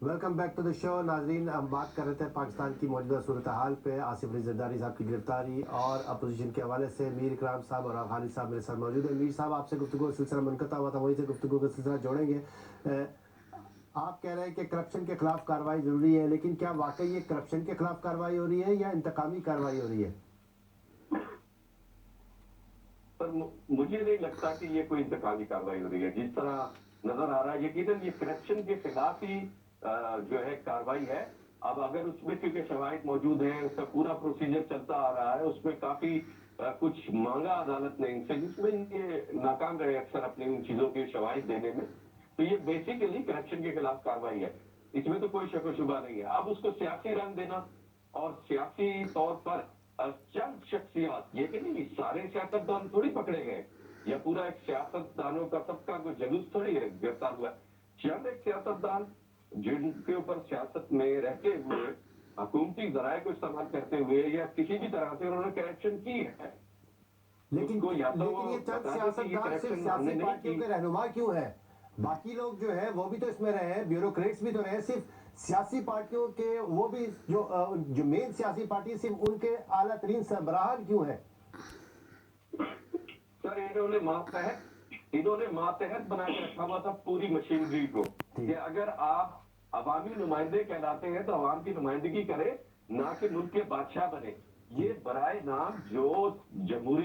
Welcome back to the show. नाजरीन, हम बात कर रहे थे पाकिस्तान की मौजूदा सूरत हाल पे, आसिफ अली जरदारी साहब की गिरफ्तारी और अपोजिशन के हवाले से। मीर इकराम साहब और खालिद साहब मेरे साथ मौजूद है। मीर साहब, आपसे गुफ्तगू का सिलसिला मुनक़ता हुआ था, वहीं से गुफ्तगू का सिलसिला जोड़ेंगे। आप कह रहे हैं कि करप्शन के खिलाफ कार्रवाई जरूरी है, लेकिन क्या वाकई ये करप्शन के खिलाफ कार्रवाई हो रही है या इंतकामी कार्रवाई हो रही है? पर मुझे नहीं लगता कि ये कोई इंतकामी कार्रवाई हो रही है। जिस तरह नजर आ रहा है, यकीनन ये करप्शन के खिलाफ ही जो है कार्रवाई है। अब अगर उसमें क्योंकि शवाहिद मौजूद है, उसका पूरा प्रोसीजर चलता आ रहा है, उसमें काफी कुछ मांगा अदालत ने इनसे, जिसमें ये नाकाम रहे अक्सर अपनी उन चीजों के शवाहिद देने में। तो ये बेसिकली करप्शन के खिलाफ कार्रवाई है, इसमें तो कोई शक शुबा नहीं है। अब उसको सियासी रंग देना और सियासी तौर पर चंद शख्सियात, ये कि नहीं सारे सियासतदान थोड़ी पकड़े गए, या पूरा एक सियासतदानों का सबका कोई जलूस थोड़ी है गिरफ्तार हुआ। चंद एक सियासतदान जिनके ऊपर सियासत में रहते हुए हुकूमती जराये को इस्तेमाल करते हुए या किसी भी तरह से उन्होंने करप्शन की है, लेकिन उसको या तो लेकिन ये चंद बता दें कि ये सियासतदान सिर्फ करप्शन हमने सियासी नहीं पार्टियों की। के रहनुमा क्यों है? बाकी लोग जो है वो भी तो इसमें रहे हैं, ब्यूरोक्रेट्स भी तो रहे। सिर्फ सियासी पार्टियों के वो भी जो मेन सियासी पार्टी, सिर्फ उनके आला तरीन सरबराह क्यों है? सर, इन्होंने मातहत बना के रखा हुआ था पूरी मशीनरी को, कि अगर आप अवामी नुमाइंदे कहलाते हैं तो अवाम की नुमाइंदगी करें, ना कि मुल्क के बादशाह बने। ये बराए नाम जो जमहूरी